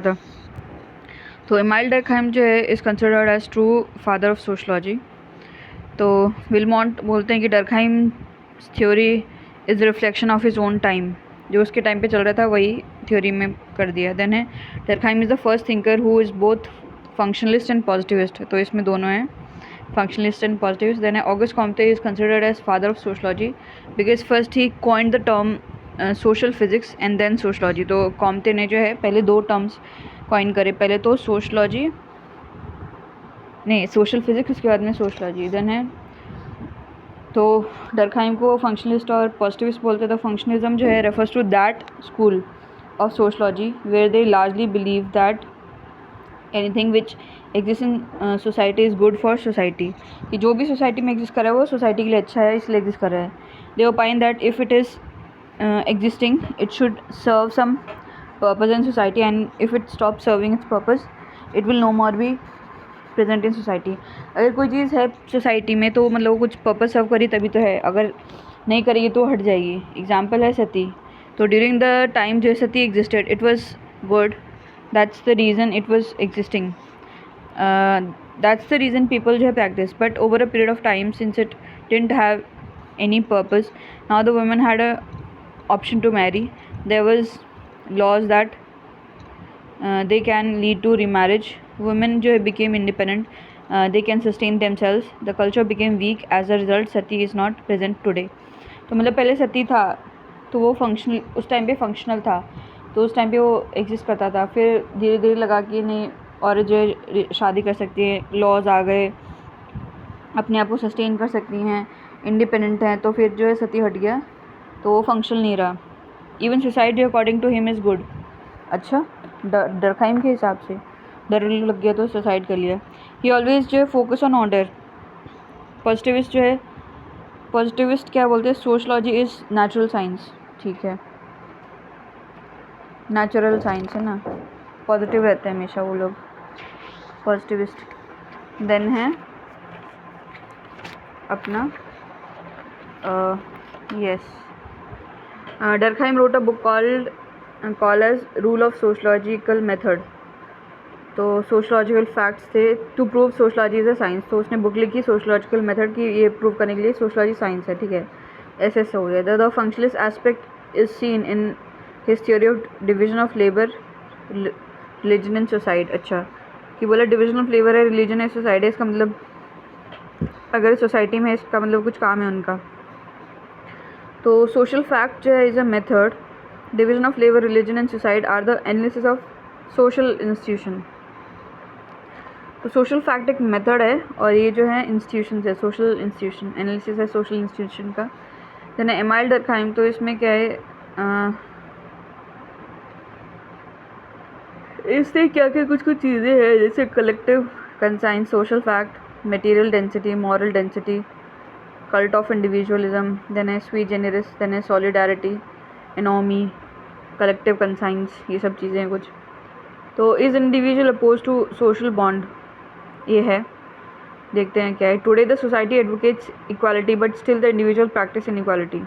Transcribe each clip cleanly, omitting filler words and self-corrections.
था। तो email Durkheim जो है is considered as true father of sociology. तो विलमॉन्ट बोलते हैं कि Durkheim theory is reflection of his own time, जो उसके टाइम पे चल रहा था वही थ्योरी में कर दिया। देन है Durkheim is the first thinker who is both functionalist and positivist, तो इसमें दोनों हैं, फंक्शनलिस्ट एंड पॉजिटिविस्ट। देन है Auguste Comte is considered as father of sociology because first he coined the term social physics and then sociology. तो Comte ने जो है पहले दो टर्म्स कॉइन करे, पहले तो सोशलॉजी नहीं सोशल फिजिक्स, उसके बाद में सोशलॉजी। देन है तो डर्कहाइम को फंक्शनलिस्ट और पॉजिटिविस्ट बोलते हैं। तो फंक्शनलिज्म जो है refers to that school of sociology where they largely believe that anything which exist in society is good for society, कि जो भी सोसाइटी में एग्जिस्ट कर रहा है वो सोसाइटी के लिए अच्छा है, इसलिए एग्जिस्ट कर रहा है। They opine that if it is existing it should serve some purpose in society, and if it stops serving its purpose it will no more be present in society। अगर कोई चीज़ है सोसाइटी में तो मतलब वो कुछ पर्पस सर्व करी तभी तो है, अगर नहीं करेगी तो हट जाएगी। एग्जाम्पल है सती। तो ड्यूरिंग द टाइम जो Sati existed it was good, that's the reason it was existing, that's the reason people जो है practice. But over a period of time since it didn't have any purpose, now the women had a option to marry, there was laws that they can lead to remarriage, women जो became independent, they can sustain themselves, the culture became weak, as a result sati is not present today। तो मतलब पहले सती था तो वो functional, उस time पे functional था, तो उस टाइम पे वो एग्जिस्ट करता था। फिर धीरे धीरे लगा कि नहीं औरत जो है शादी कर सकती है, लॉज आ गए, अपने आप को सस्टेन कर सकती हैं, इंडिपेंडेंट हैं, तो फिर जो है सती हट गया, तो वो फंक्शनल नहीं रहा। इवन सुसाइड जो according to him is good. अच्छा, डर्कहाइम के हिसाब से डर लग गया तो सुसाइड कर लिया। ही ऑलवेज जो है फोकस ऑन ऑर्डर। पॉजिटिविस्ट जो है, पॉजिटिविस्ट क्या बोलते हैं, सोशलॉजी इज़ नेचुरल साइंस, ठीक है, नेचुरल साइंस है ना, पॉजिटिव रहते हैं हमेशा वो लोग, पॉजिटिविस्ट। देन है अपना yes, Durkheim wrote a book called as Rule of Sociological Method। तो सोशलॉजिकल फैक्ट्स थे to prove sociology is a science, तो उसने बुक लिखी सोशलॉजिकल मेथड की, ये प्रूव करने के लिए सोशलॉजी साइंस है, ठीक है, ऐसे हो गया। The functionalist aspect is seen in his theory of division of labour, religion and society. अच्छा, कि बोला डिवीजन ऑफ लेबर है, रिलीजन है, सोसाइटी, इसका मतलब अगर सोसाइटी में इसका मतलब कुछ काम है उनका। तो सोशल फैक्ट जो है is a method, division of labour, religion and society are the analysis of social institution. तो सोशल फैक्ट एक मेथड है और ये जो है इंस्टीट्यूशन है, सोशल इंस्टीट्यूशन, एनालिसिस है सोशल इंस्टीट्यूशन का। देन एमाइल डर्कहाइम, तो इसमें क्या है, इससे क्या क्या कुछ कुछ चीज़ें हैं, जैसे collective conscience, social fact, material density, moral density, cult of individualism, then है स्वी जेनरिस, देन है सॉलिडारिटी, एनोमी, कलेक्टिव कंसाइंस, ये सब चीज़ें हैं कुछ। तो is individual oppose to social bond, ये है, देखते हैं क्या है। Today the society advocates equality but still the individual practice inequality.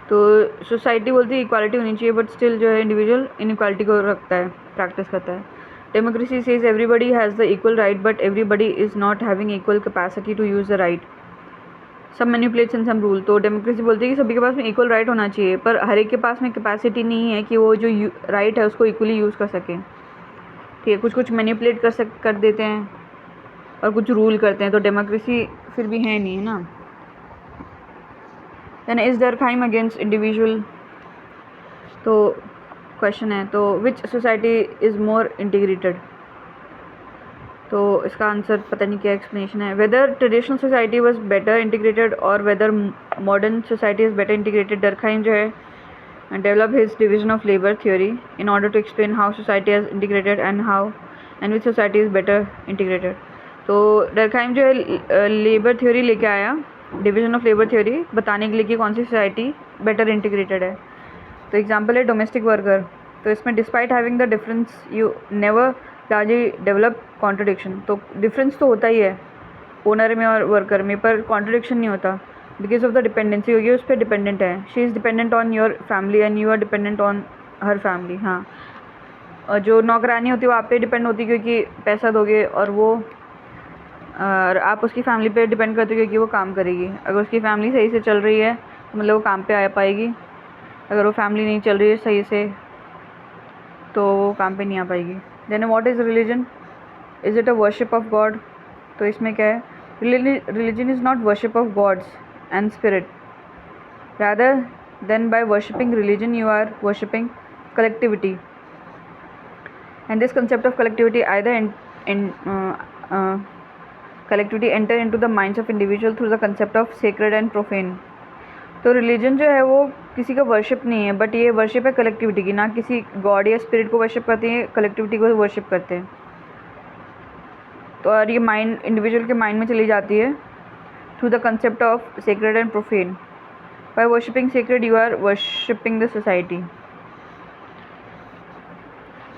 तो सोसाइटी बोलती है इक्वालिटी होनी चाहिए बट स्टिल जो है इंडिविजुअल इनइक्वालिटी को रखता है, प्रैक्टिस करता है। Democracy says everybody has the equal right but everybody is not having equal capacity to use the right, some manipulates and some rule. तो डेमोक्रेसी बोलती है कि सभी के पास में इक्वल राइट होना चाहिए, पर हर एक के पास में कैपेसिटी नहीं है कि वो जो राइट है उसको इक्वली यूज़ कर सकें, ठीक है, कुछ कुछ मैनिपुलेट कर देते हैं और कुछ रूल करते हैं, तो डेमोक्रेसी फिर भी है नहीं, है ना। Then is Durkheim against individual, तो क्वेश्चन है, तो which society is more integrated, तो इसका आंसर पता नहीं क्या एक्सप्लेनेशन है। Whether traditional society was better integrated और whether modern society is better integrated. Durkheim जो है develop his division of labour theory in order to explain how society has integrated and which society is better integrated. तो Durkheim जो है labour theory लेके आया, division of labour theory बताने के लिए कि कौन सी सोसाइटी बेटर इंटीग्रेटेड है। तो एग्जांपल है डोमेस्टिक वर्कर, तो इसमें despite having the difference you never largely develop contradiction. तो डिफरेंस तो होता ही है ओनर में और वर्कर में, पर कॉन्ट्रडिक्शन नहीं होता बिकॉज ऑफ द डिपेंडेंसी, होगी उस पर डिपेंडेंट है, she is dependent on your family and you are dependent on her family. हाँ, जो नौकरानी होती है वो आप पे डिपेंड होती है क्योंकि पैसा दोगे, और वो और आप उसकी फैमिली पे डिपेंड करते हो क्योंकि वो काम करेगी। अगर उसकी फैमिली सही से चल रही है तो मतलब वो काम पे आ पाएगी, अगर वो फैमिली नहीं चल रही है सही से तो वो काम पे नहीं आ पाएगी। Then what is religion? Is it a worship of god? तो इसमें क्या है, religion is not worship of gods and spirit, rather than by worshipping religion you are worshipping collectivity, and this concept of collectivity either collectivity enter into the minds of individual through the concept of sacred and profane। तो religion जो है वो किसी का worship नहीं है, but ये worship है कलेक्टिविटी की, ना किसी गॉड या स्पिरिट को वर्शिप करते हैं, कलेक्टिविटी को वर्शिप करते हैं। तो और ये माइंड इंडिविजुअल के माइंड में चली जाती है through the concept of sacred and profane. By worshipping sacred you are worshipping the society,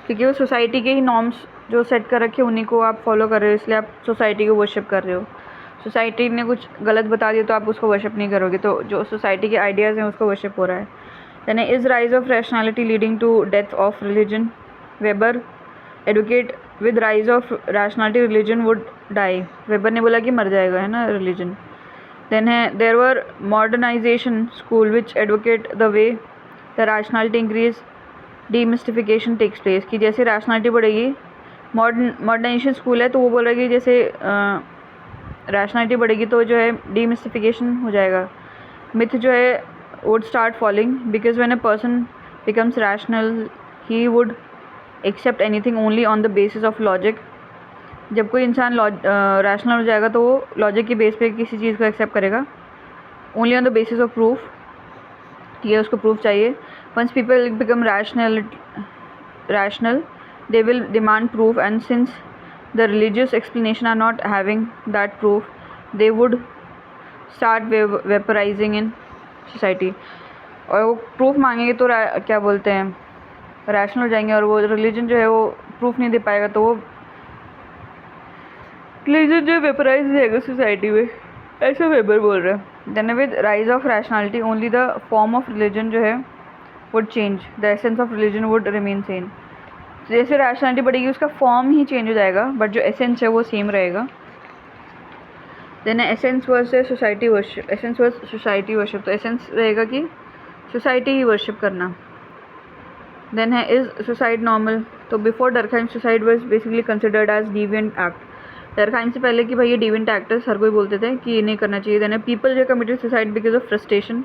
क्योंकि वो सोसाइटी के ही नॉर्म्स जो सेट कर रखे उन्हीं को आप फॉलो कर रहे हो, इसलिए आप सोसाइटी को वर्शिप कर रहे हो। सोसाइटी ने कुछ गलत बता दिया तो आप उसको वर्शिप नहीं करोगे, तो जो सोसाइटी के आइडियाज़ हैं उसको वर्शिप हो रहा है। यानी is rise of rationality leading to death of religion? Weber advocate with rise of rationality religion would die. Weber ने बोला कि मर जाएगा, है ना, रिलीजन। देन है there were modernisation school which advocate the way the rationality increase demystification takes place, कि जैसे रैशनैलिटी बढ़ेगी, मॉडर्नाइजेशन स्कूल है तो वो बोल रहा है कि जैसे रैशनैलिटी बढ़ेगी तो जो है डीमिस्टिफिकेशन हो जाएगा, मिथ जो है would start falling, because when a person becomes rational he would accept anything only on the basis of logic. जब कोई इंसान रैशनल हो जाएगा तो वो लॉजिक के बेस पे किसी चीज़ को एक्सेप्ट करेगा, only on the basis of proof, ये उसको प्रूफ चाहिए। Once people become rational, they will demand proof, and since the religious explanation are not having that proof, they would start vaporizing in society। और वो proof मांगेंगे तो क्या बोलते हैं, रैशनल हो जाएंगे, और वो रिलीजन जो है वो प्रूफ नहीं दे पाएगा तो वो रिलीजन जो है वेपराइज हो जाएगा सोसाइटी में, ऐसा वेबर बोल रहा है। Then with rise of rationality only the form of religion जो है would change, the essence of religion would remain same. जैसे रैशनैलिटी बढ़ेगी उसका फॉर्म ही चेंज हो जाएगा, बट जो एसेंस है वो सेम रहेगा। Then essence versus society worship, essence versus society worship, तो एसेंस रहेगा कि सोसाइटी ही वर्शिप करना। देन है इज सुसाइड नॉर्मल? तो before Durkheim suicide was basically considered as deviant act. Durkheim से पहले कि भाई ये डिविएंट एक्ट है, हर कोई बोलते थे कि ये नहीं करना चाहिए। देन पीपल जो committed suicide because of frustration,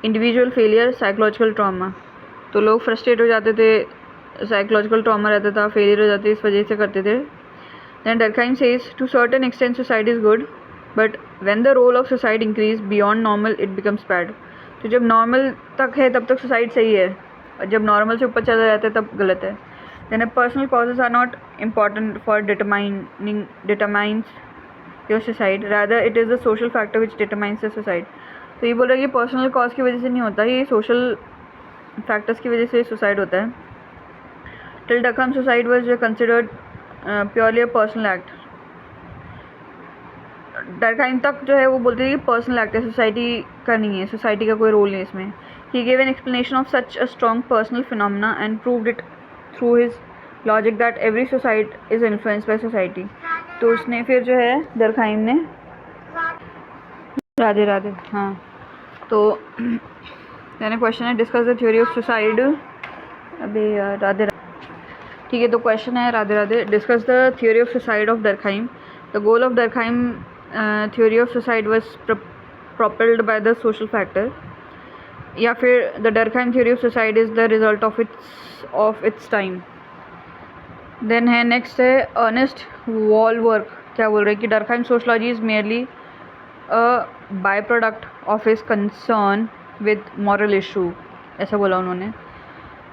individual failure, psychological trauma. तो लोग फ्रस्ट्रेट हो जाते थे, साइकोलॉजिकल ट्रॉमा रहता था, फेलियर हो जाते, इस वजह से करते थे। Then Durkheim says to certain extent suicide is good, but when the role of suicide increase beyond normal it becomes bad. तो जब नॉर्मल तक है तब तक सुसाइड सही है, और जब नॉर्मल से ऊपर चला जाता है तब गलत है। Then personal causes are not important for determines your suicide, rather it is the social factor which determines the suicide. तो ये बोल रहा है कि पर्सनल कॉज की वजह से नहीं होता, ये सोशल फैक्टर्स की वजह से सुसाइड होता है। Till Durkheim suicide was considered purely a personal act. Durkheim तक जो है वो बोलते थे कि पर्सनल एक्ट है, सोसाइटी का नहीं है, सोसाइटी का कोई रोल नहीं इसमें। He gave an explanation of such a strong personal phenomena and proved it through his logic that every society is influenced by society. तो उसने फिर जो है डर्कहाइम ने, राधे राधे, हाँ, तो मैंने क्वेश्चन है discuss the theory of suicide. अबे यार राधे राधे, ठीक है, तो क्वेश्चन है Radhe Radhe, discuss the theory of suicide of Durkheim. The goal of Durkheim theory of suicide was propelled by the social factor, या फिर the Durkheim theory of suicide is the result of its time. Then है next है Ernest Wallwork, क्या बोल रहे हैं कि Durkheim sociology is merely a by product of his concern with moral issue, ऐसा बोला उन्होंने।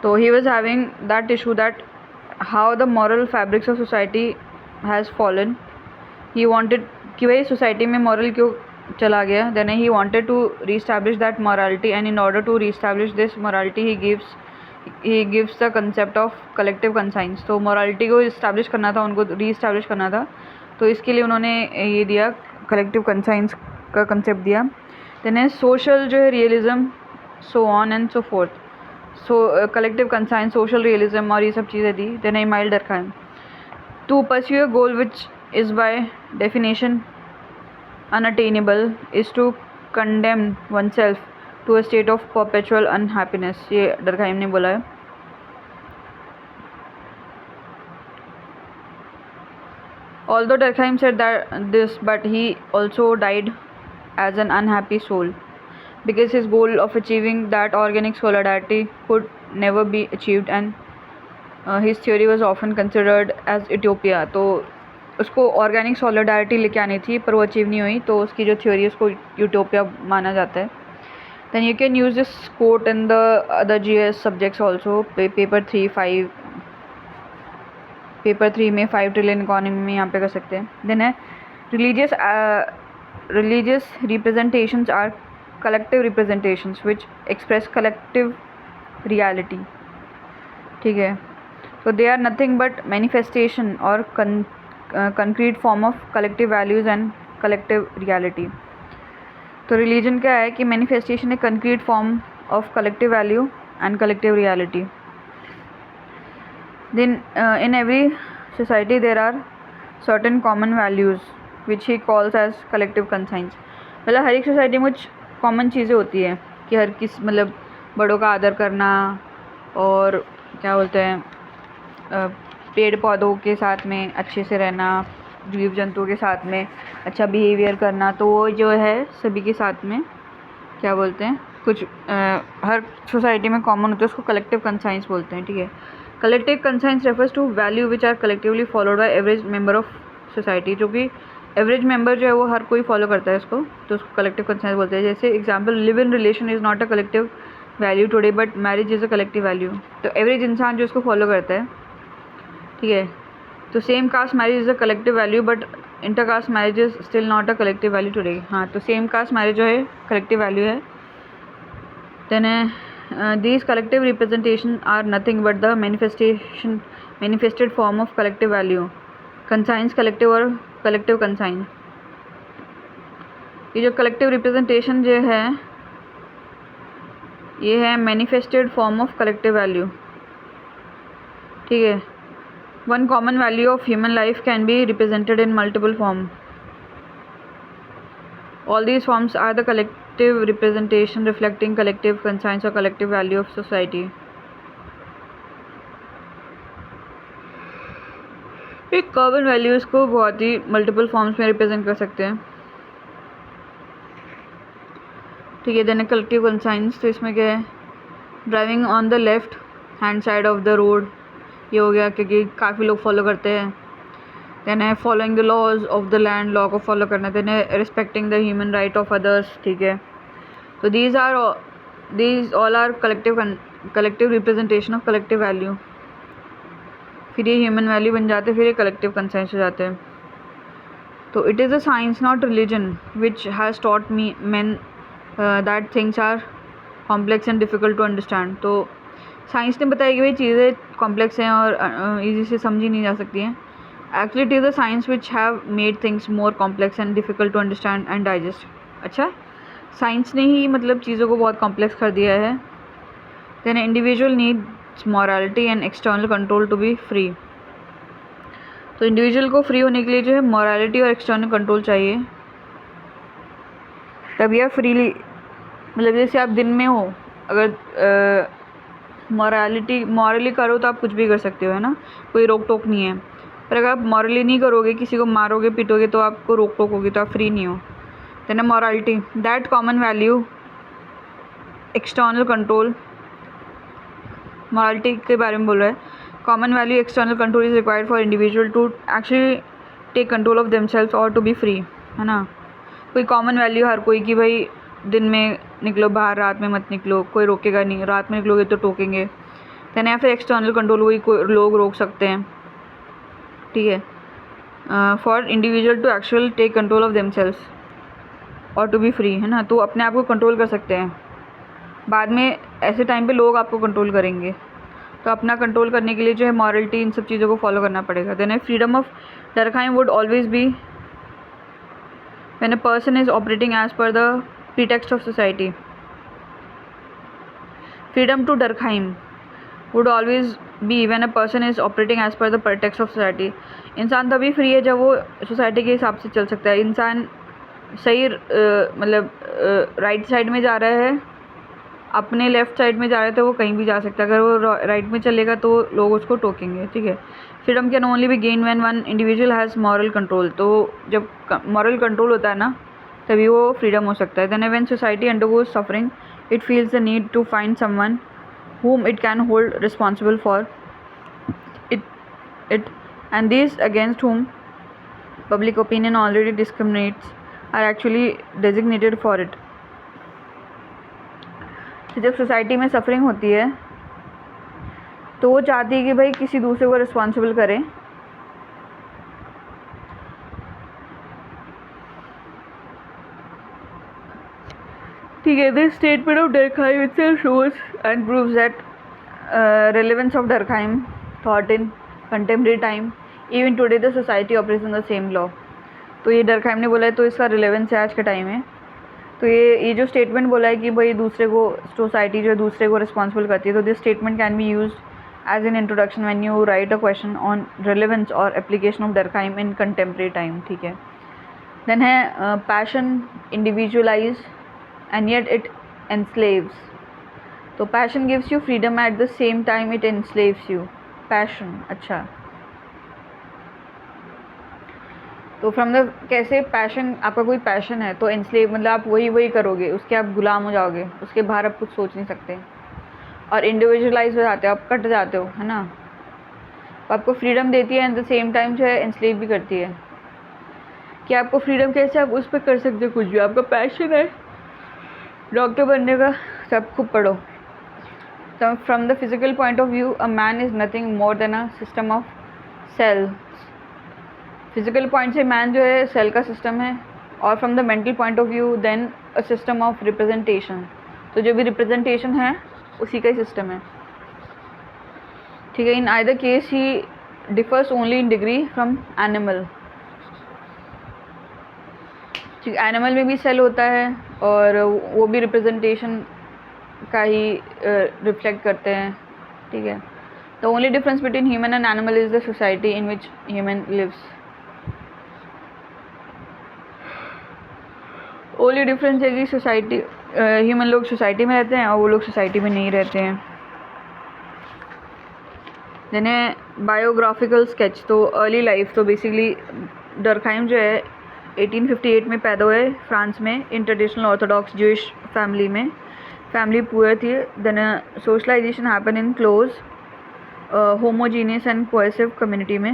तो he was having that issue that how the moral fabrics of society has fallen. He wanted कि भाई सोसाइटी में मॉरल क्यों चला गया। Then he wanted to reestablish that morality, and in order to reestablish this morality he gives the concept of collective conscience. तो morality को establish करना था, उनको रीस्टैब्लिश करना था, तो इसके लिए उन्होंने ये दिया, कलेक्टिव कंसाइंस का कंसेप्ट दिया। देन है सोशल जो है realism, so on and so forth. Collective conscience, social realism और ये सब चीज़ें दी. Then Emile Durkheim, to pursue a goal which is by definition unattainable is to condemn oneself to a state of perpetual unhappiness. ये Durkheim ने बोला है. Although Durkheim said this, but he also died as an unhappy soul because his goal of achieving that organic solidarity could never be achieved, and his theory was often considered as utopia. तो उसको organic solidarity लेके आनी थी पर वो achieve नहीं हुई, तो उसकी जो थ्योरी है उसको यूटोपिया माना जाता है. Then you can use this quote in the other GS subjects also. Paper 3 में 5 ट्रिलियन इकोनॉमी में यहाँ पे कर सकते हैं. देन है religious representations are collective representations which express collective reality. ठीक है, so they are nothing but manifestation or concrete form of collective values and collective reality. तो religion क्या है कि manifestation है concrete form of collective value and collective reality. Then in every society there are certain common values which he calls as collective conscience. मतलब हर एक society में कुछ common चीज़ें होती हैं कि हर किस मतलब बड़ों का आदर करना और क्या बोलते हैं पेड़ पौधों के साथ में अच्छे से रहना, जीव जंतुओं के साथ में अच्छा बिहेवियर करना. तो वो जो है सभी के साथ में क्या बोलते हैं कुछ हर सोसाइटी में कॉमन होता है, उसको कलेक्टिव कंसाइंस बोलते हैं. ठीक है, collective conscience refers to value which are collectively followed by average member of society. जो कि एवरेज मेंबर जो है वो हर कोई फॉलो करता है इसको, तो उसको कलेक्टिव कंसाइंस बोलते हैं. जैसे example, live in relation is not a collective value today but marriage is a collective value. तो एवरेज इंसान जो इसको फॉलो करता है, ठीक है. तो same caste marriage is a collective value but inter caste marriage is still not a collective value today. हाँ, तो सेम कास्ट मैरिज जो है कलेक्टिव वैल्यू है. Then these collective representation are nothing but the manifested form of collective value. Conscience collective और collective consign, ये जो collective representation जो है ये है manifested form of collective value. ठीक है, one common value of human life can be represented in multiple form. All these forms are the collective representation reflecting collective conscience or collective value of society. एक common values को बहुत ही multiple forms में represent कर सकते हैं. ठीक है, then collective conscience, तो इसमें क्या है, driving on the left hand side of the road, ये हो गया क्योंकि काफ़ी लोग फॉलो करते हैं. देन है following the laws of the land, law को फॉलो करना. देन है respecting the human right of others. ठीक है, तो these all are collective representation of collective value. फिर ये ह्यूमन वैल्यू बन जाते हैं, फिर ये कलेक्टिव कंसेंस हो जाते हैं. तो it is a science not religion which has taught me man that things are complex and difficult to understand. तो साइंस ने बताया कि भाई चीज़ें कॉम्प्लेक्स हैं और ईजी से समझी नहीं जा सकती हैं. Actually, it is the science which have made things more complex and difficult to understand and digest. अच्छा, साइंस ने ही मतलब चीज़ों को बहुत कॉम्प्लेक्स कर दिया है. Then individual needs morality and external control to be free. तो इंडिविजुअल को फ्री होने के लिए जो है मॉरलिटी और एक्सटर्नल कंट्रोल चाहिए, तभी आप फ्रीली मतलब जैसे आप दिन में हो, अगर मॉरली करो तो आप कुछ भी कर सकते हो, है ना, कोई रोक टोक नहीं है. पर अगर आप मॉरली नहीं करोगे, किसी को मारोगे पीटोगे तो आपको रोक टोक होगी, तो आप फ्री नहीं हो. Then morality, that common value external control. Morality के बारे में बोल रहा है, common value external control is required for individual to actually take control of themselves और टू बी फ्री, है ना. कोई कॉमन वैल्यू हर कोई की, भाई दिन में निकलो बाहर, रात में मत निकलो, कोई रोकेगा नहीं, रात में निकलोगे तो टोकेंगे. देन या फिर एक्सटर्नल कंट्रोल, वही कोई लोग रोक सकते हैं. ठीक है, for individual to actual take control of themselves और टू बी फ्री, है ना. तो अपने आप को कंट्रोल कर सकते हैं, बाद में ऐसे टाइम पे लोग आपको कंट्रोल करेंगे. तो अपना कंट्रोल करने के लिए जो है मॉरलिटी, इन सब चीज़ों को फॉलो करना पड़ेगा. Then freedom of Durkheim would always be when a person is operating as per the pretext of society. Freedom to Durkheim would always be when a person is operating as per the text of society. इंसान तभी free है जब वो society के हिसाब से चल सकता है। इंसान सही मतलब राइट साइड में जा रहा है, अपने लेफ़्ट साइड में जा रहे थे, वो कहीं भी जा सकता है। अगर वो राइट में चलेगा तो लोग उसको टोकेंगे, ठीक है। Freedom can only be gain when one individual has moral control. तो जब मॉरल कंट्रोल होता है ना, तभी वो फ्रीडम हो सकता है। Then when society undergoes suffering it feels the need to find someone whom it can hold responsible for it and these against whom public opinion already discriminates are actually designated for it। तो जब society में suffering होती है तो वो चाहती है कि भाई किसी दूसरे को रिस्पॉन्सिबल करें। ठीक है, this statement of Durkheim itself shows and proves that relevance of Durkheim thought in contemporary time. Even today the society operates on the same law। तो ये डर्कहाइम ने बोला है तो इसका रिलेवेंस है आज के टाइम में। तो ये जो स्टेटमेंट बोला है कि भाई दूसरे को, सोसाइटी जो है दूसरे को रिस्पॉन्सिबल करती है, तो this statement can be use as an introduction when you write a question on relevance और application of Durkheim in contemporary time, ठीक है। देन है passion individualise and yet it enslaves। तो passion gives you freedom at the same time it enslaves you. Passion, अच्छा, तो from the कैसे passion, आपका कोई पैशन है तो enslave मतलब आप वही करोगे, उसके आप गुलाम हो जाओगे, उसके बाहर आप कुछ सोच नहीं सकते। और इंडिविजुअलाइज हो जाते हो, आप कट जाते हो, है ना। तो आपको फ्रीडम देती है एट द सेम टाइम जो है enslave भी करती है। कि आपको फ्रीडम कैसे, आप उस पर कर सकते हो कुछ भी। आपका पैशन है डॉक्टर बनने का, सब खूब पढ़ो। तो from the physical point of view a man is nothing more than a system of cells. Physical point से मैन जो है सेल का सिस्टम है। और from the mental point of view then a system of representation. तो जो भी representation है उसी का ही सिस्टम है, ठीक है। In either case he differs only in degree from animal. ठीक, एनिमल में भी सेल होता है और वो भी रिप्रेजेंटेशन का ही रिफ्लेक्ट करते हैं, ठीक है। The only difference between human and animal is the society in which human lives. Only difference है कि सोसाइटी, ह्यूमन लोग सोसाइटी में रहते हैं और वो लोग सोसाइटी में नहीं रहते हैं। जिन्हें बायोग्राफिकल स्केच, तो अर्ली लाइफ, तो बेसिकली डर्कहाइम जो है 1858 में पैदा हुए फ्रांस में in traditional orthodox Jewish family में। फैमिली पुअर थी। Then socialization happen in close homogeneous and cohesive community में।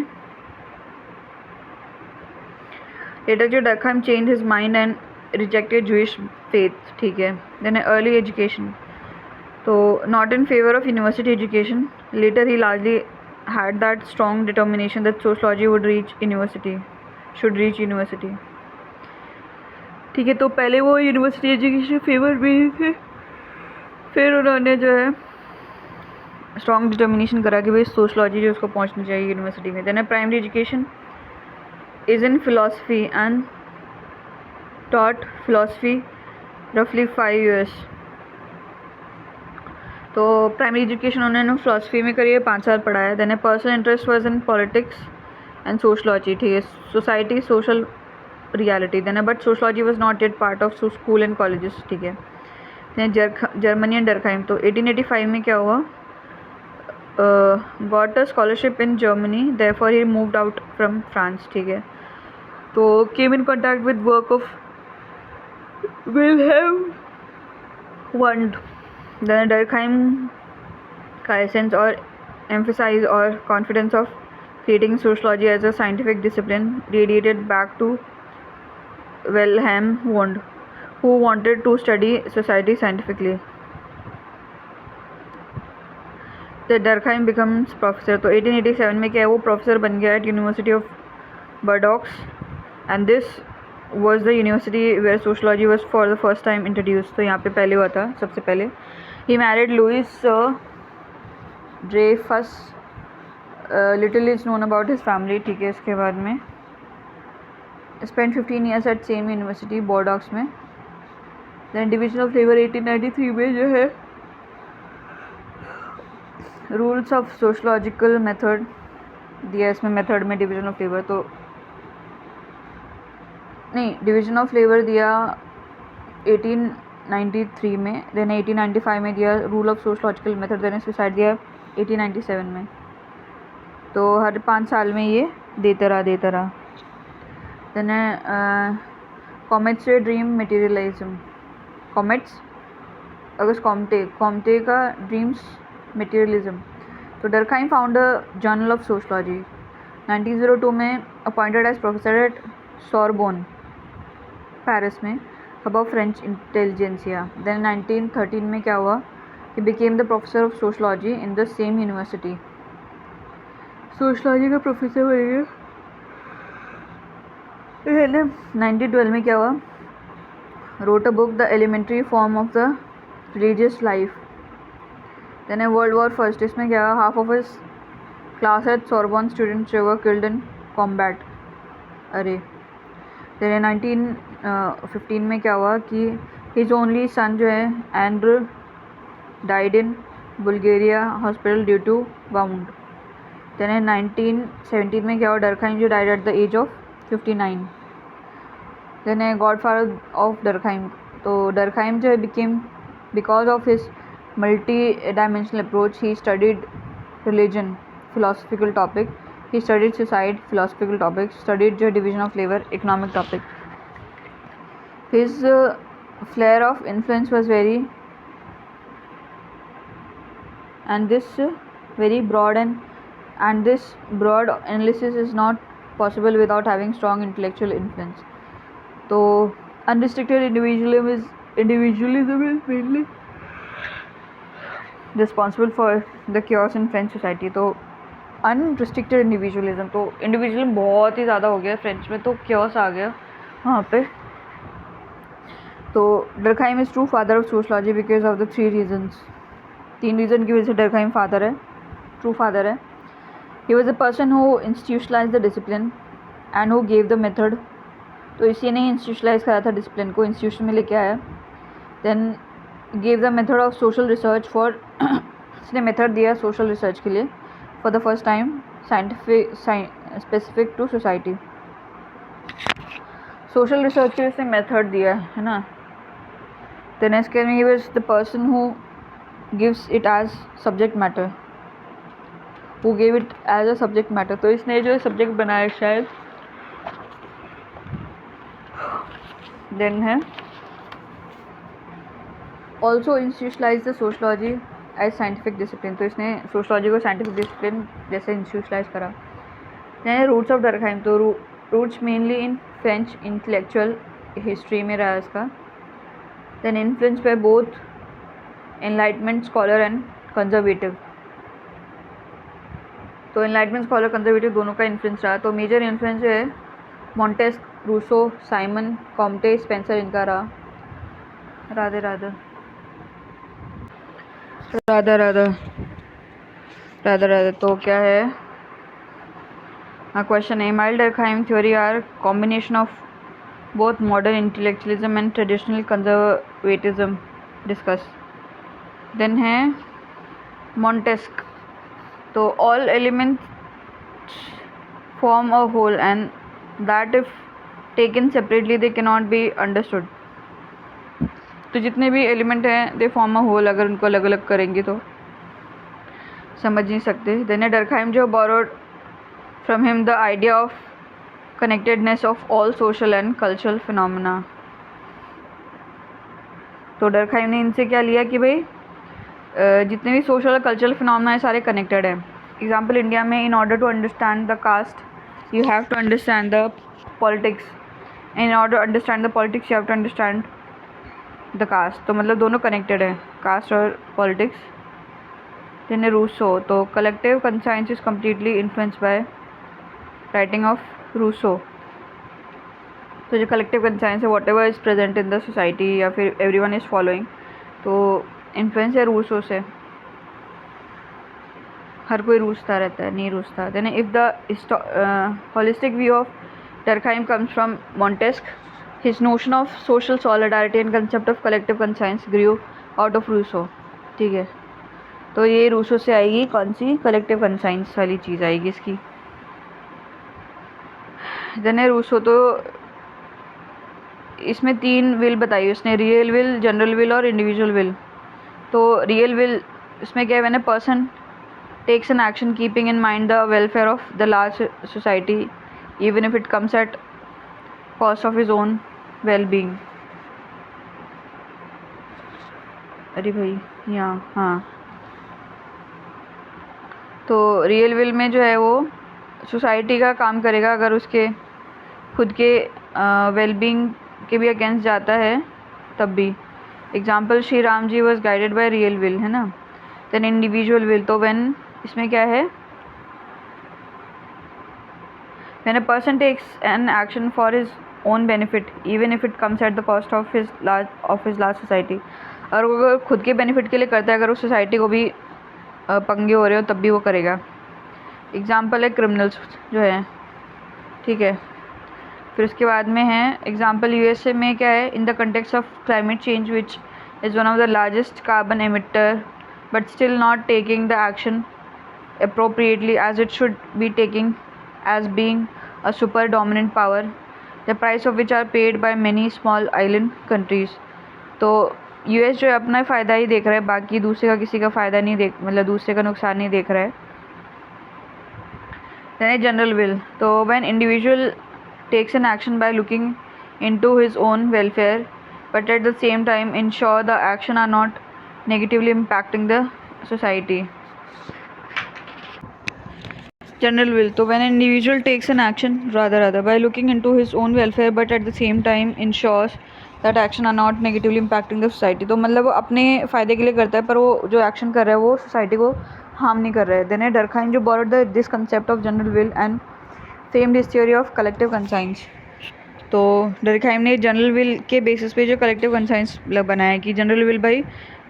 लेटर जो Durkheim change his mind and rejected Jewish faith, ठीक है। देन अर्ली एजुकेशन, तो not in favour of university education. Later he largely had that strong determination that sociology would reach university, should reach university, ठीक है। तो पहले वो university education favour में ही थे, फिर उन्होंने जो है स्ट्रॉन्ग डिटर्मिनेशन करा कि भाई सोशलॉजी जो उसको पहुंचनी चाहिए यूनिवर्सिटी में। Then primary education is in philosophy and taught philosophy रफली 5 years। तो प्राइमरी एजुकेशन उन्होंने फिलोसफी में करी है, 5 साल पढ़ा है। Then personal interest was in politics and sociology, ठीक है, society social reality. Then but sociology was not yet part of school and colleges, ठीक है। जर्मनी एंड डर्कहाइम, तो 1885 में क्या हुआ, got a scholarship in Germany, therefore he moved out from France, ठीक है। तो came in contact with work of Wilhelm Wundt. Then Durkheim का एसेंस और एम्फसाइज और confidence of creating sociology as a scientific discipline radiated back to Wilhelm Wundt, who wanted to study society scientifically. The Durkheim becomes professor, तो 1887 में क्या है, वो professor बन गया at University of Bordeaux, and this was the university where sociology was for the first time introduced। तो यहाँ पे पहले हुआ था, सबसे पहले। He married Louise Dreyfus। Little is known about his family, ठीक है। इसके बाद में spend 15 years at same university Bordeaux में। दैन डिवीजन ऑफ लेबर 1893 में जो है रूल्स ऑफ सोशलॉजिकल मेथड दिया इसमें, मेथड में डिवीजन ऑफ लेबर, तो नहीं, डिवीजन ऑफ लेबर दिया 1893 में, देन 1895 में दिया rule of sociological method, then suicide दिया 1897 में। तो हर 5 साल में ये देता रहा। Then Comte's dream materialism, Comte's Auguste Comte का ड्रीम्स मटेरियलिज्म। तो Durkheim found a journal of sociology 1902 में, appointed as professor at Sorbonne Paris में, hub of French intelligentsia. Then 1913 में क्या हुआ, he became the professor of sociology in the same university, sociology का professor बन गया। 1912 में क्या हुआ, wrote a book the elementary form of the religious life. Then a World War First, इसमें क्या हुआ, half of his class at Sorbonne students were killed in combat. अरे then 1915 में क्या हुआ कि his only son जो है Andrew died in Bulgaria hospital due to wound. Then in 1917 में क्या हुआ, डरखाइम जो died at the age of 59. Then a godfather of Durkheim, तो डरखाइम जो है became because of his multi dimensional approach, he studied religion philosophical topic, he studied suicide philosophical topic, studied जो division of labour economic topic. His flair of influence was very and this very broad and this broad analysis is not possible without having strong intellectual influence. तो unrestricted individualism is mainly responsible for the chaos in French society. तो unrestricted individualism, तो individualism बहुत ही ज़्यादा हो गया French में, तो chaos आ गया वहाँ पे। तो Durkheim is true father of sociology because of the 3 reasons, 3 reason की वजह से डरखाइम फादर है, ट्रू फादर है। He was the person who institutionalise the discipline and who gave the method, तो इसी ने इंस्टीट्यूशनलाइज करा था डिसिप्लिन को, इंस्टीट्यूशन में लेके आया। Then gave the method of social research for, इसने मेथड दिया सोशल रिसर्च के लिए for the first time, scientific specific to society. Social research के लिए इसने मेथड दिया है ना। देन इसके he was the person who gives it as subject matter, who gave it as a subject matter, तो इसने जो सब्जेक्ट बनाया शायद। देन है also institutionalise the sociology as scientific discipline, तो इसने सोशलॉजी को साइंटिफिक डिसिप्लिन जैसे इंस्टीट्यूशनलाइज करा। देन रूट्स ऑफ डरखाइम, तो roots mainly in French intellectual history में रहा इसका। Then influence by both enlightenment scholar and conservative, तो एनलाइटमेंट स्कॉलर कंजर्वेटिव दोनों का इन्फ्लुएंस रहा। तो मेजर इन्फ्लुएंस जो है Montesquieu, Rousseau, Simon, Comte, Spencer, इनका रहा। राधे राधे राधा राधा राधा राधा। तो क्या है क्वेश्चन है, mild Durkheim theory are combination of both modern intellectualism and traditional conservatism discuss. Then है मॉन्टेस्क, तो all elements form a whole and that if taken separately they can not be understood, तो जितने भी element हैं they form a whole, अगर उनको अलग अलग करेंगे तो समझ नहीं सकते। देन डरखाइम जो borrowed from him the idea of connectedness of all social and cultural phenomena, तो डरखाइम ने इनसे क्या लिया कि भाई जितने भी सोशल और कल्चरल फिनोमेना है सारे कनेक्टेड है। एग्जाम्पल इंडिया में, in order to understand the caste you have to understand the politics, in order to understand the politics you have to understand the caste, तो मतलब दोनों कनेक्टेड है, caste और politics. Then Rousseau, तो collective conscience is completely influenced by writing of Rousseau, तो जो collective conscience है whatever is present in the society या फिर एवरीवन इज फॉलोइंग, तो इन्फ्लुएंस है रूसो से। हर कोई रूसता रहता है, नहीं रूसता। Then if the holistic view of Durkheim comes from Montesquieu, his notion of social solidarity and concept of collective conscience grew out of Rousseau, ठीक है। तो ये रूसो से आएगी कौन सी, कलेक्टिव कंसाइंस वाली चीज़ आएगी इसकी। देन है रूसो, तो इसमें 3 विल बताई उसने, रियल विल, जनरल विल और इंडिविजुअल विल। तो रियल विल इसमें क्या है, when a person takes an action keeping in mind the welfare of the large society even if it comes at cost of his own well-being। अरे भाई यहाँ, हाँ, तो रियल विल में जो है वो सोसाइटी का काम करेगा अगर उसके खुद के वेलबींग के भी अगेंस्ट जाता है तब भी। Example, Shri Ram ji was guided by real will, है ना। देन इंडिविजुअल विल, तो व्हेन इसमें क्या है, when a person takes an action for his own benefit even if it comes at the cost of his large society। और वो अगर खुद के बेनिफिट के लिए करता है, अगर उस सोसाइटी को भी पंगे हो रहे हो तब भी वो करेगा। एग्जाम्पल है क्रिमिनल्स जो है, ठीक है। फिर उसके बाद में है एग्जाम्पल यूएसए में क्या है, in the context of climate change which is one of the largest carbon emitter but still not taking the action appropriately as it should be taking as being a super dominant power, the price of which are paid by many small island countries। तो US जो है अपना फ़ायदा ही देख रहा है, बाकी दूसरे का किसी का फ़ायदा नहीं देख, मतलब दूसरे का नुकसान नहीं देख रहा है। then जनरल विल, तो when individual takes an action by looking into his own welfare but at the same time ensure the action are not negatively impacting the society। General will, तो when an individual takes an action rather by looking into his own welfare but at the same time ensures that action are not negatively impacting the society। तो मतलब वो अपने फ़ायदे के लिए करता है पर वो जो एक्शन कर रहा है वो सोसाइटी को हार्म नहीं कर रहा है। देन डरखाइन जो borrowed this concept of general will and famed his theory of collective conscience. तो डरखाइम ने जनरल विल के बेसिस पे जो कलेक्टिव कंसाइंस बनाया कि जनरल विल भाई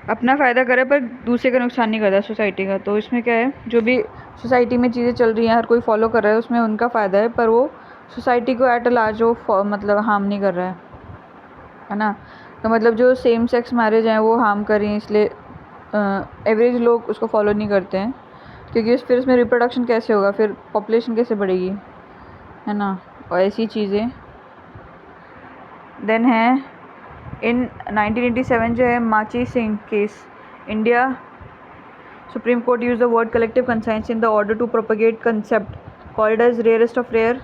अपना फ़ायदा करे पर दूसरे का नुकसान नहीं करता सोसाइटी का। तो इसमें क्या है, जो भी सोसाइटी में चीज़ें चल रही हैं हर कोई फॉलो कर रहा है उसमें उनका फ़ायदा है पर वो सोसाइटी को एट अ लार्ज वो मतलब हार्म नहीं कर रहा है ना। तो मतलब जो सेम सेक्स मैरिज हैं वो हार्म कर रही हैं, इसलिए एवरेज लोग उसको फॉलो नहीं करते हैं क्योंकि फिर उसमें रिप्रोडक्शन कैसे होगा, फिर पॉपुलेशन कैसे बढ़ेगी, है ना, और ऐसी चीज़ें। देन है इन 1987 जो है Machhi Singh case, India Supreme Court use the word collective conscience in the order to propagate concept called as rarest of rare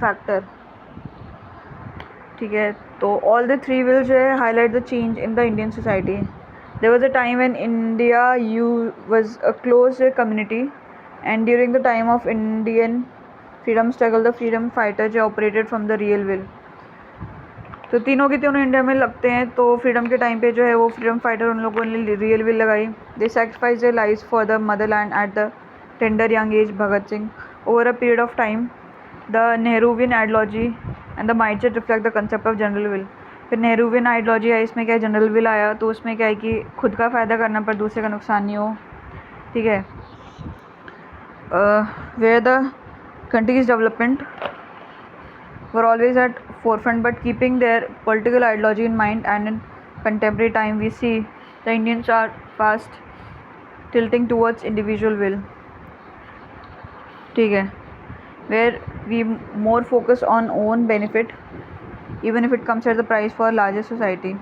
factor, ठीक है। तो ऑल द 3 विल जो है highlight the change in the Indian society. There was a time when India you was a close community and during the time of Indian freedom struggle the freedom fighter जो operated from the real will. तो तीनों के तीनों India में लगते हैं, तो freedom के टाइम पे जो है वो फ्रीडम फाइटर उन लोगों ने रियल विल लगाई। They sacrifice their lives for the motherland at the tender young age Bhagat Singh. Over a period of time the Nehruvian ideology and the mindset reflect the concept of general will. फिर Nehruvian ideology है, इसमें क्या है general will आया, तो उसमें क्या है कि खुद का फ़ायदा करना पर दूसरे का नुकसान नहीं हो, ठीक है। Where the countries development were always at forefront but keeping their political ideology in mind, and in contemporary time we see the Indians are fast tilting towards individual will, ठीक है, where we more focus on own benefit even if it comes at the price for larger society।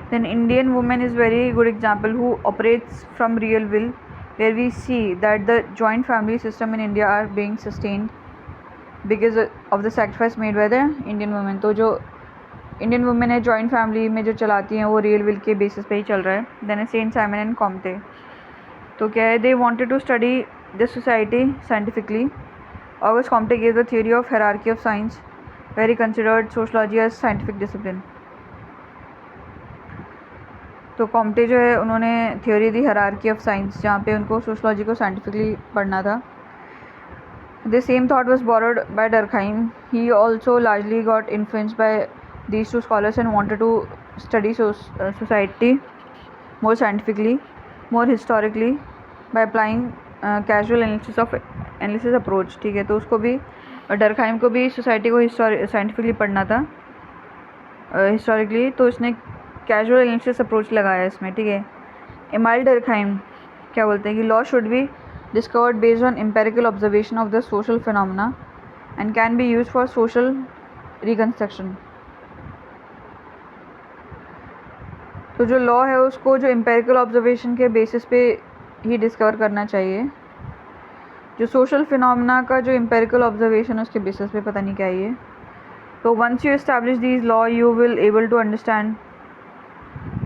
Then Indian woman is very good example who operates from real will, where we see that the joint family system in India are being sustained because of the sacrifice made by the Indian women. तो जो Indian women है joint family में जो चलाती हैं वो real will के basis पे ही चल रहा है। देन है सेंट साइमन एंड कॉम्टे, तो क्या है, they wanted to study the society scientifically. August Comte give the theory of hierarchy of science very considered sociology as scientific discipline. तो कॉम्टे जो है उन्होंने थ्योरी दी हायरार्की ऑफ साइंस, जहाँ पे उनको सोशलॉजी को साइंटिफिकली पढ़ना था। The same thought was borrowed by Durkheim. He also largely got influenced by these two scholars and wanted to study society more scientifically, more historically, by applying casual analysis approach, ठीक है। तो उसको भी Durkheim को भी society को scientifically पढ़ना था हिस्टोरिकली, तो उसने कैजुअल एनालिसिस अप्रोच लगाया इसमें, ठीक है। एमाइल डर्कहाइम क्या बोलते हैं कि law should be discovered based on empirical observation of the social phenomena and can be use for social reconstruction. तो जो लॉ है उसको जो एम्पेरिकल ऑब्जर्वेशन के बेसिस पे ही डिस्कवर करना चाहिए। जो सोशल फिनोमेना का जो एम्पेरिकल ऑब्जर्वेशन है उसके बेसिस पे पता नहीं क्या है ये। तो once you establish these law you will able to understand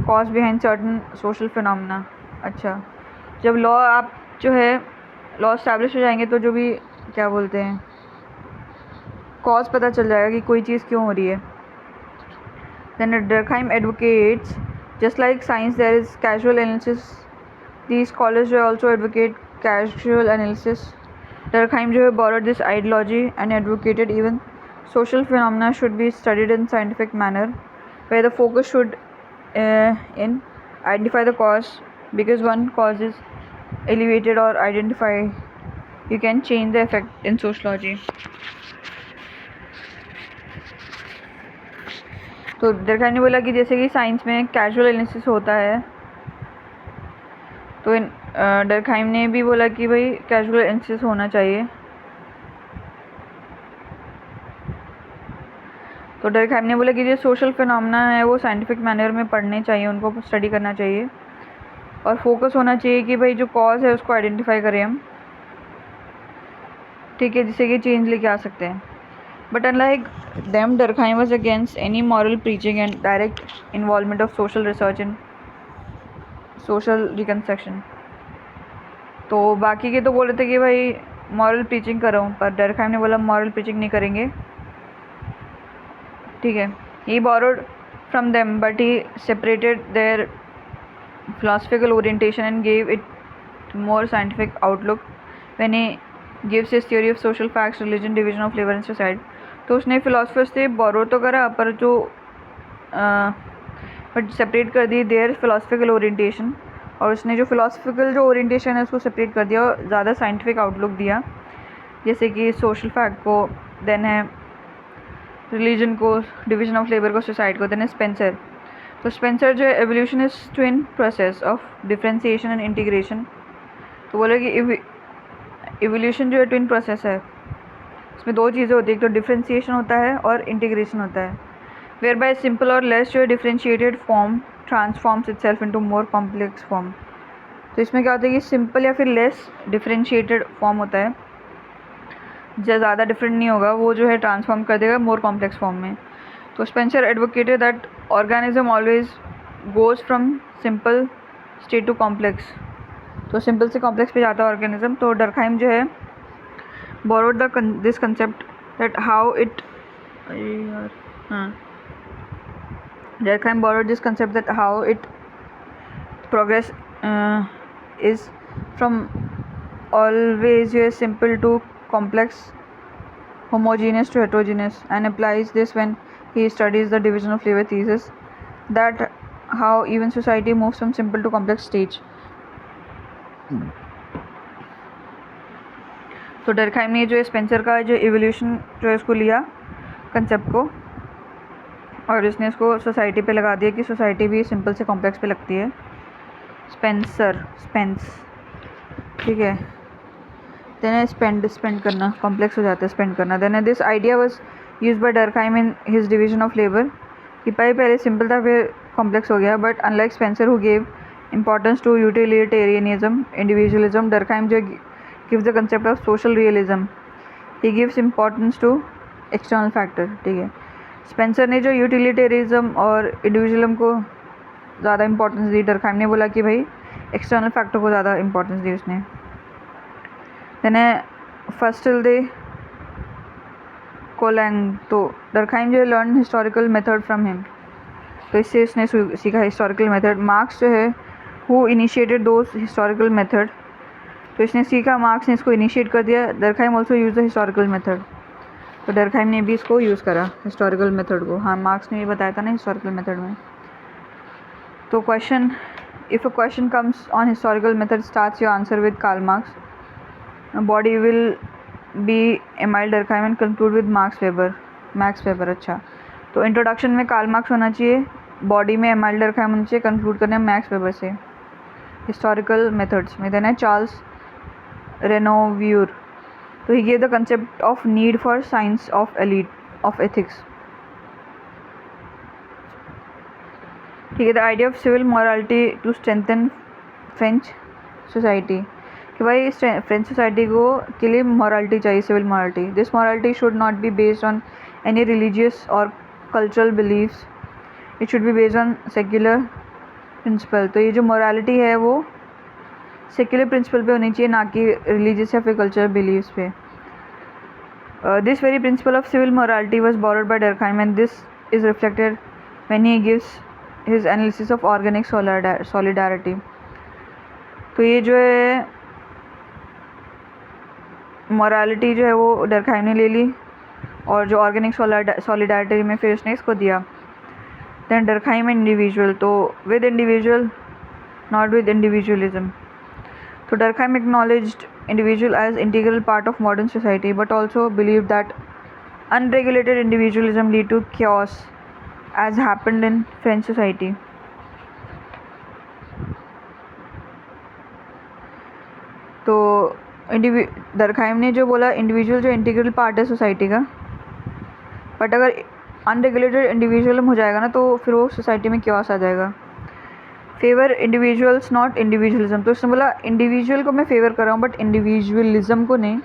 cause behind certain social phenomena. अच्छा, जब लॉ आप जो है लॉ एस्टैब्लिश हो जाएंगे तो जो भी क्या बोलते हैं कॉज पता चल जाएगा कि कोई चीज़ क्यों हो रही है। Then Durkheim advocates just like science there is causal analysis, these scholars जो also advocate causal analysis. Durkheim जो है borrowed this ideology and advocated even social phenomena should be studied in scientific manner, where the focus should in identify the cause, because one cause is elevated or identified you can change the effect in sociology. तो Durkheim ने बोला कि जैसे कि science में casual analysis होता है तो डर्कहाइम ने भी बोला कि भाई कैजुअल एनालिसिस होना चाहिए। तो डर्कहाइम ने बोला कि जो सोशल फिनोमेना है वो साइंटिफिक मैनर में पढ़ने चाहिए, उनको स्टडी करना चाहिए और फोकस होना चाहिए कि भाई जो कॉज है उसको आइडेंटिफाई करें हम, ठीक है, जिससे कि चेंज लेके आ सकते हैं। But unlike them Durkheim was against any moral preaching and direct involvement of social research in social reconstruction. तो बाकी के तो बोल रहे थे कि भाई मॉरल प्रीचिंग करो, पर डर्कहाइम ने बोला मॉरल प्रीचिंग नहीं करेंगे, ठीक है। ही borrowed from them but he separated their philosophical orientation and gave it more scientific outlook when he gives his theory of social facts, religion, division of labor and society। तो उसने philosophers से borrow तो करा पर जो but separate कर दी there philosophical orientation, और उसने जो philosophical जो orientation है उसको सेपरेट कर दिया और ज़्यादा साइंटिफिक आउटलुक दिया, जैसे कि सोशल फैक्ट को, देन है रिलीजन को, डिवीजन ऑफ लेबर को, सोसाइटी को, देन है स्पेंसर। तो स्पेंसर जो है evolution is twin process of differentiation and integration. तो बोले कि एवोल्यूशन जो है ट्विन प्रोसेस है, इसमें दो चीज़ें होती है, एक तो डिफ्रेंसिएशन होता है और इंटीग्रेशन होता है। वेयर बाय सिंपल और लेस जो है differentiated form transforms itself into more complex form. तो इसमें क्या होता है कि सिंपल या फिर लेस डिफ्रेंशिएटेड फॉर्म होता है, जो ज़्यादा डिफरेंट नहीं होगा, वो जो है ट्रांसफॉर्म कर देगा मोर कॉम्प्लेक्स फॉर्म में। तो Spencer advocated that organism always goes from simple state to complex. तो सिंपल से कॉम्प्लेक्स पे जाता है ऑर्गेनिज्म। तो डर्कहाइम जो है borrowed this concept that how it Durkheim borrowed this concept that how it progress is from always simple to complex, homogeneous to heterogeneous, and applies this when he studies the division of labor thesis, that how even society moves from simple to complex stage। तो Durkheim ने जो Spencer का जो evolution जो है उसको लिया concept को, और इसने इसको सोसाइटी पे लगा दिया कि सोसाइटी भी सिंपल से कॉम्प्लेक्स पे लगती है। स्पेंस, ठीक है। देन स्पेंड करना, कॉम्प्लेक्स हो जाता है स्पेंड करना। Then this idea was used by Durkheim in his division of labour, कि पहले सिंपल था फिर कॉम्प्लेक्स हो गया। But unlike Spencer who gave importance to utilitarianism, individualism, Durkheim जो gives the concept of social realism, he gives importance to external factor, ठीक है। Spencer ने जो यूटिलिटेरिज्म और इंडिविजुअलिज्म को ज़्यादा इंपॉर्टेंस दी, डर्कहाइम ने बोला कि भाई एक्सटर्नल फैक्टर को ज़्यादा इंपॉर्टेंस दी उसने। देन है फस्टल दे कोलैंग। तो डर्कहाइम जो है learn historical method from him, तो इससे उसने सीखा हिस्टोरिकल मेथड। मार्क्स जो है who initiated those historical method, तो इसने सीखा, मार्क्स ने इसको इनिशिएट कर दिया। Durkheim also use the historical method, तो डर्कहाइम ने भी इसको यूज़ करा हिस्टोरिकल मेथड को। हाँ, मार्क्स ने ये बताया था ना हिस्टोरिकल मेथड में। तो question, if a question comes on historical method starts your answer with Karl Marx, body will be Emile Durkheim and conclude with Max Weber. अच्छा, तो इंट्रोडक्शन में कार्ल मार्क्स होना चाहिए, बॉडी में एमाइल डर्कहाइम होना चाहिए, कंक्लूड करना है मैक्स वेबर से। हिस्टोरिकल मेथड्स में देन है चार्ल्स रेनोव्यूर, तो he gave the concept of need for science of ethics. ठीक है, the idea of civil morality to strengthen French society, कि भाई फ्रेंच सोसाइटी को के लिए मॉरलिटी चाहिए, civil morality. This morality should not be based on any religious और cultural beliefs, it should be based on secular principle. तो ये जो मॉरलिटी है वो सेक्युलर प्रिंसिपल पे होनी चाहिए, ना कि रिलीजियस या फिर कल्चरल बिलीव्स पे। This very principle of civil morality was borrowed by Durkheim and this is reflected when he gives his analysis of organic solidarity. तो ये जो है मॉरलिटी जो है वो डर्कहाइम ने ले ली, और जो ऑर्गेनिक सॉलिडारिटी में फिर उसने इसको दिया। दैन डर्कहाइम इंडिविजुअल, तो with individual not with individualism. तो Durkheim acknowledged individual as integral part of modern society but also believed that unregulated individualism lead to chaos as happened in French society. तो Durkheim ने जो बोला individual जो integral part है society का, but अगर unregulated individualism हो जाएगा ना तो फिर वो सोसाइटी में chaos आ जाएगा। फेवर इंडिविजुअल्स नॉट इंडिविजुअलिज्म, तो उसने बोला इंडिविजुअल को मैं फेवर कर रहा हूँ बट इंडिविजुअलिज्म को नहीं।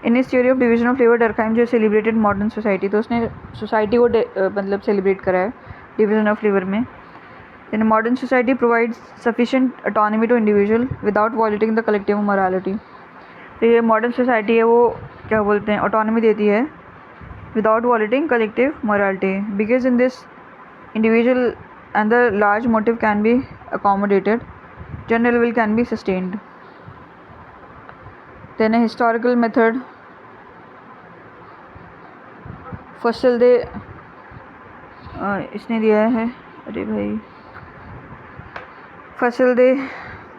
इन इस theory of division of labour Durkheim जो सेलिब्रेटेड मॉडर्न सोसाइटी, तो उसने सोसाइटी को मतलब सेलिब्रेट करा है डिवीजन ऑफ लेबर में। In modern society provides sufficient autonomy to individual without violating the collective morality. तो ये मॉडर्न सोसाइटी है वो क्या बोलते हैं, ऑटोनॉमी देती है without violating collective morality, because in this individual and the large motive can be accommodated, general will can be sustained. Then a historical method, Fustel de इसने दिया है, अरे भाई फॉसिल दे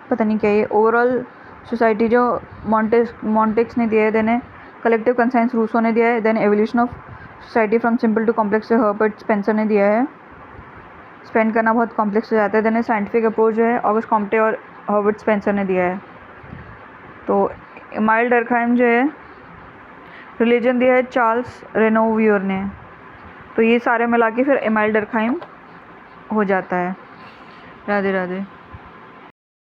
पता नहीं क्या ये, ओवरऑल सोसाइटी जो मॉन्टेक्स ने दिया है। देन कलेक्टिव कंसाइंस रूसो ने दिया है। Then evolution of society from simple to complex Herbert Spencer ने दिया है, स्पेंड करना बहुत कॉम्प्लेक्स हो जाता है। देन साइंटिफिक अप्रोच जो है ऑगस्ट कॉम्टे और हर्बर्ट स्पेंसर ने दिया है। तो एमाइल डर्कहाइम जो है रिलीजन दिया है चार्ल्स रेनोव्यूर ने। तो ये सारे मिला के फिर एमाइल डर्कहाइम हो जाता है। राधे राधे।